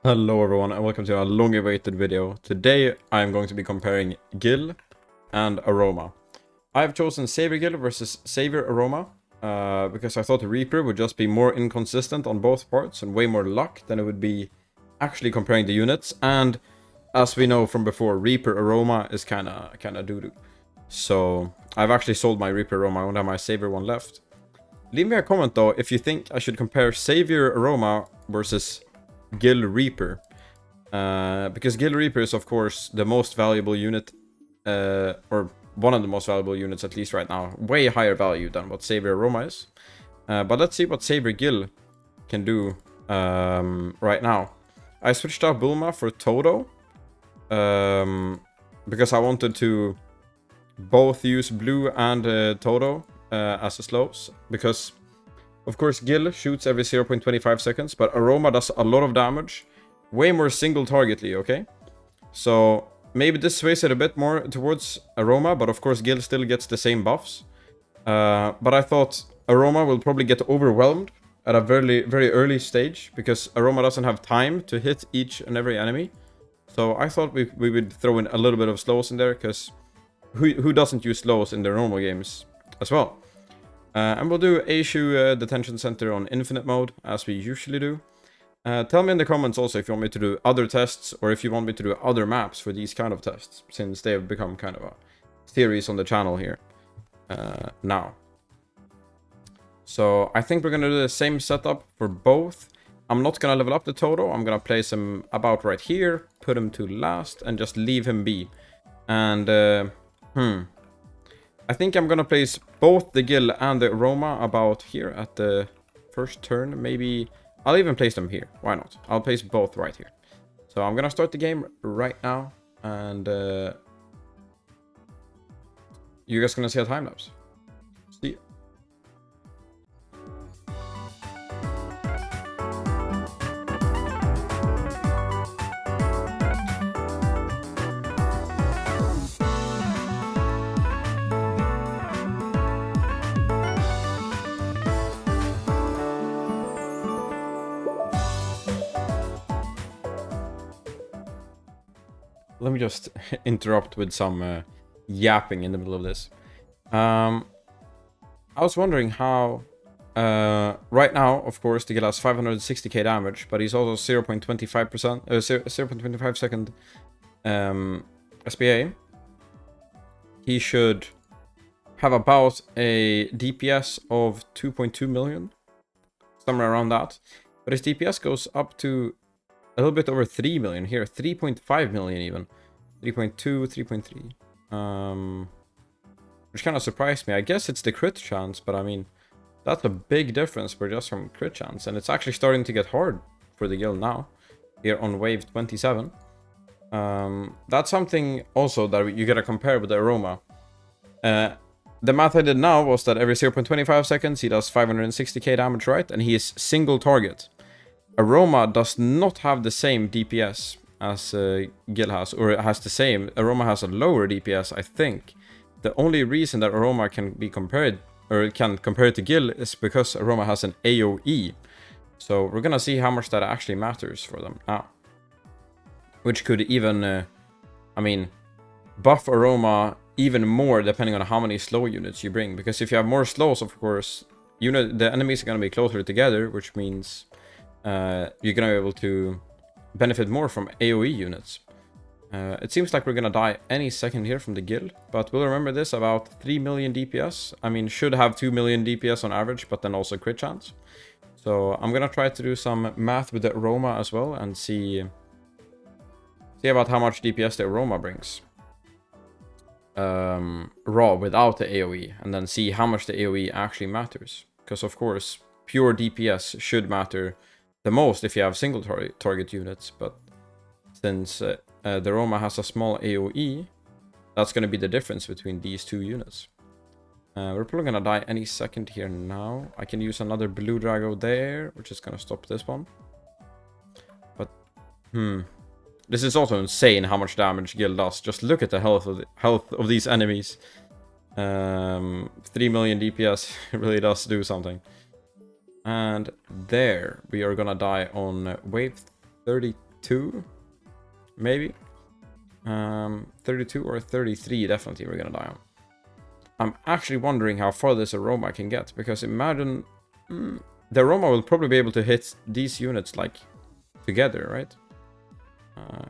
Hello everyone and welcome to a long-awaited video. Today I'm going to be comparing Gil and Aroma. I've chosen Savor Gil versus Savor Aroma because I thought the Reaper would just be more inconsistent on both parts and way more luck than it would be actually comparing the units. And as we know from before, Reaper Aroma is kinda doo-doo. So I've actually sold my Reaper Aroma. I only have my Savor one left. Leave me a comment though if you think I should compare Savor Aroma versus Gil Reaper, because Gil Reaper is of course the most valuable unit, or one of the most valuable units at least right now, way higher value than what Savor Aroma is. But let's see what Savor Gil can do right now. I switched out Bulma for Toto, because I wanted to both use Blue and Toto as a slows, because of course, Gil shoots every 0.25 seconds, but Aroma does a lot of damage. Way more single targetly, okay? So, maybe this sways it a bit more towards Aroma, but of course Gil still gets the same buffs. But I thought Aroma will probably get overwhelmed at a very early stage, because Aroma doesn't have time to hit each and every enemy. So I thought we would throw in a little bit of slows in there, because who doesn't use slows in their normal games as well? And we'll do Aishu Detention Center on Infinite Mode, as we usually do. Tell me in the comments also if you want me to do other tests, or if you want me to do other maps for these kind of tests, since they have become kind of a series on the channel here now. So I think we're going to do the same setup for both. I'm not going to level up the Toto. I'm going to place him about right here, put him to last, and just leave him be. And, I think I'm gonna place both the Gil and the Aroma about here at the first turn. Maybe I'll even place them here. Why not? I'll place both right here. So I'm gonna start the game right now, and you guys gonna see a time lapse. See ya. Let me just interrupt with some yapping in the middle of this. I was wondering how... right now, of course, the Gil has 560k damage, but he's also 0.25%, 0.25 second SPA. He should have about a DPS of 2.2 million, somewhere around that. But his DPS goes up to a little bit over 3 million here, 3.5 million even. 3.2, 3.3. Which kind of surprised me. I guess it's the crit chance, but I mean, that's a big difference for just from crit chance. And it's actually starting to get hard for the Gil now, here on wave 27. That's something also that you gotta compare with the Aroma. The math I did now was that every 0.25 seconds he does 560k damage, right? And he is single target. Aroma does not have the same DPS as Gil has, or it has the same. Aroma has a lower DPS, I think. The only reason that Aroma can be compared, or can compare it to Gil, is because Aroma has an AoE. So we're gonna see how much that actually matters for them now. Which could even, I mean, buff Aroma even more depending on how many slow units you bring. Because if you have more slows, of course, the enemies are gonna be closer together, which means you're gonna be able to benefit more from AoE units. It seems like we're gonna die any second here from the Gil, but we'll remember this, about 3 million DPS. I mean, should have 2 million DPS on average, but then also crit chance. So I'm gonna try to do some math with the Aroma as well, and see about how much DPS the Aroma brings. Raw, without the AoE, and then see how much the AoE actually matters. Because of course, pure DPS should matter the most if you have single target units, but since the Aroma has a small AoE, that's going to be the difference between these two units. We're probably going to die any second here now. I can use another Blue Drago there, which is going to stop this one. But, this is also insane how much damage Gil does. Just look at the health of these enemies. 3 million DPS really does do something. And there, we are gonna die on wave 30, 32, maybe. 32 or 33, definitely we're gonna die on. I'm actually wondering how far this Aroma can get, because imagine the Aroma will probably be able to hit these units like together, right?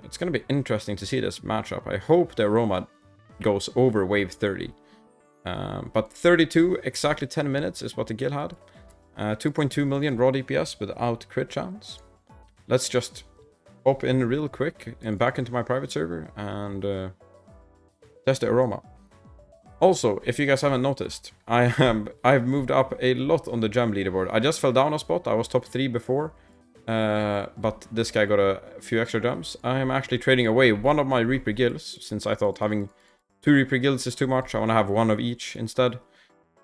It's gonna be interesting to see this matchup. I hope the Aroma goes over wave 30. But 32, exactly 10 minutes is what the Gil had. 2.2 million raw DPS without crit chance. Let's just hop in real quick and back into my private server and test the Aroma. Also, if you guys haven't noticed, I've moved up a lot on the gem leaderboard. I just fell down a spot. I was top 3 before, but this guy got a few extra gems. I am actually trading away one of my Reaper Gills, since I thought having 2 Reaper Gills is too much. I want to have one of each instead.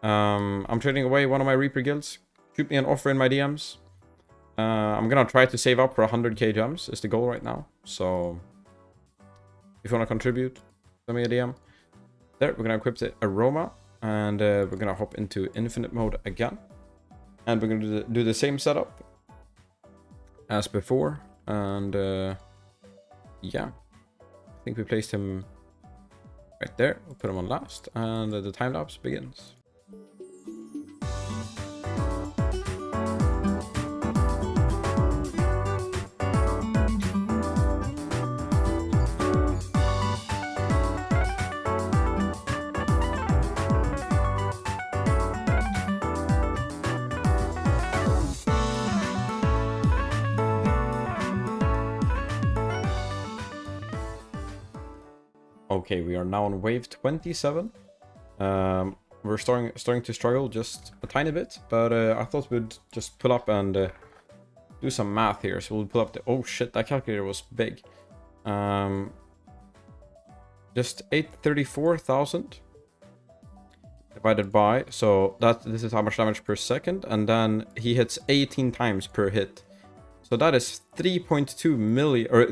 I'm trading away one of my Reaper Gills. Shoot me an offer in my DMs. I'm gonna try to save up for 100k gems is the goal right now. So if you want to contribute, send me a DM. There, we're gonna equip the Aroma, and we're gonna hop into infinite mode again, and we're gonna do the same setup as before. And yeah, I think we placed him right there. We'll put him on last, and the time lapse begins. Okay, we are now on wave 27. We're starting to struggle just a tiny bit, but I thought we'd just pull up and do some math here. So we'll pull up the... Oh shit, that calculator was big. Just 834,000 divided by... So this is how much damage per second, and then he hits 18 times per hit. So that is 3.2 million... Or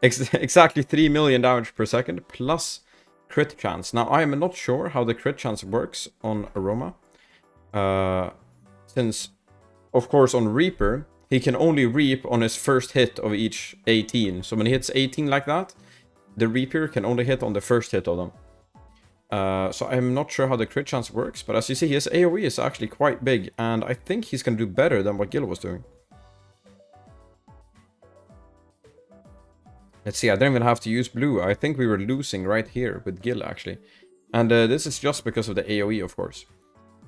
exactly 3 million damage per second plus crit chance. Now I am not sure how the crit chance works on Aroma, since of course on Reaper he can only reap on his first hit of each 18. So when he hits 18 like that, the Reaper can only hit on the first hit of them. So I'm not sure how the crit chance works, but as you see, his AoE is actually quite big, and I think he's gonna do better than what Gil was doing. Let's see, I didn't even have to use blue. I think we were losing right here with Gil, actually. And this is just because of the AoE, of course.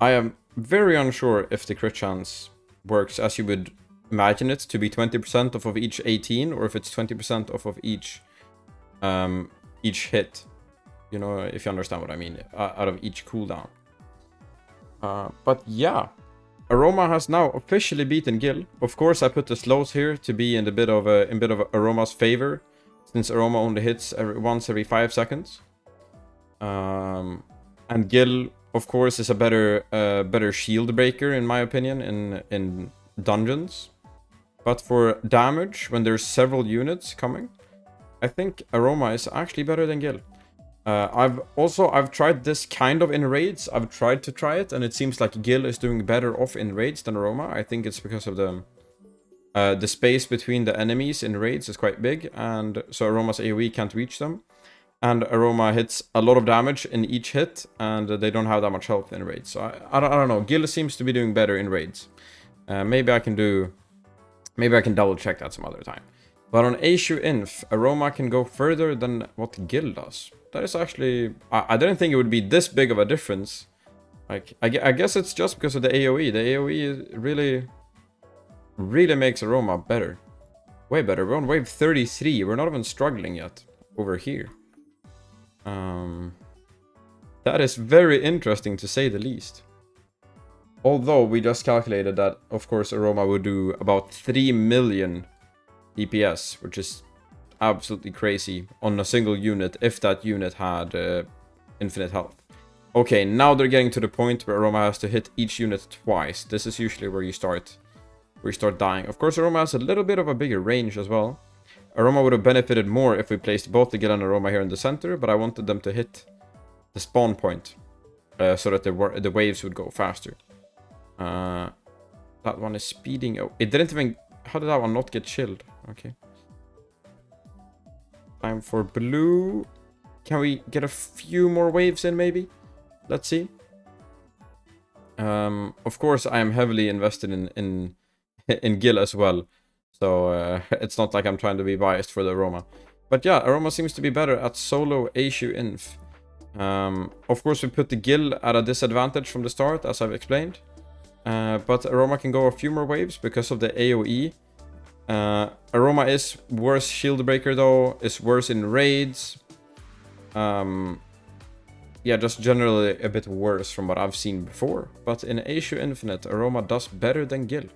I am very unsure if the crit chance works as you would imagine it to be 20% off of each 18, or if it's 20% off of each hit. You know, if you understand what I mean, out of each cooldown. But yeah, Aroma has now officially beaten Gil. Of course, I put the slows here to be in a bit of Aroma's favor, since Aroma only hits once every 5 seconds. And Gil, of course, is a better shield breaker, in my opinion, in dungeons. But for damage, when there's several units coming, I think Aroma is actually better than Gil. I've tried this kind of in raids. I've tried to try it, and it seems like Gil is doing better off in raids than Aroma. I think it's because of the space between the enemies in raids is quite big, and so Aroma's AoE can't reach them. And Aroma hits a lot of damage in each hit, and they don't have that much health in raids. So I don't know. Gil seems to be doing better in raids. Maybe I can double check that some other time. But on Aishu Inf, Aroma can go further than what Gil does. That is actually... I didn't think it would be this big of a difference. Like, I guess it's just because of the AoE. The AoE really makes Aroma better. Way better. We're on wave 33. We're not even struggling yet over here. That is very interesting to say the least. Although we just calculated that, of course, Aroma would do about 3 million DPS, which is absolutely crazy on a single unit if that unit had infinite health. Okay, now they're getting to the point where Aroma has to hit each unit twice. This is usually where you start dying. Of course, Aroma has a little bit of a bigger range as well. Aroma would have benefited more if we placed both the Gil and Aroma here in the center, but I wanted them to hit the spawn point so that the waves would go faster. That one is speeding. Oh, it didn't even... How did that one not get chilled? Okay. Time for blue. Can we get a few more waves in, maybe? Let's see. Of course, I am heavily invested in Gil as well. So it's not like I'm trying to be biased for the Aroma. But yeah, Aroma seems to be better at solo Aishu Inf. Of course, we put the Gil at a disadvantage from the start, as I've explained. But Aroma can go a few more waves because of the AoE. Aroma is worse shield breaker though, is worse in raids. Yeah, just generally a bit worse from what I've seen before. But in Aishu Infinite, Aroma does better than Gil.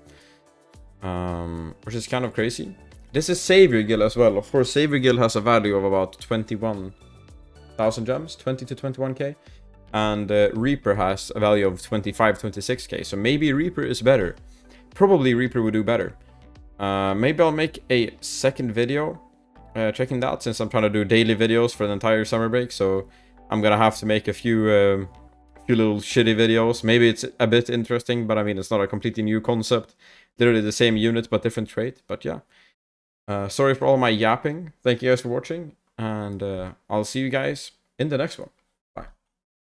Which is kind of crazy. This is Savor Gil as well. Of course, Savor Gil has a value of about 21,000 gems, 20 to 21k. And Reaper has a value of 25, 26k. So maybe Reaper is better. Probably Reaper would do better. Maybe I'll make a second video checking that, since I'm trying to do daily videos for the entire summer break. So I'm gonna have to make a few little shitty videos. Maybe it's a bit interesting, but I mean, it's not a completely new concept. Literally the same unit, but different trait. But yeah. Sorry for all my yapping. Thank you guys for watching. And I'll see you guys in the next one.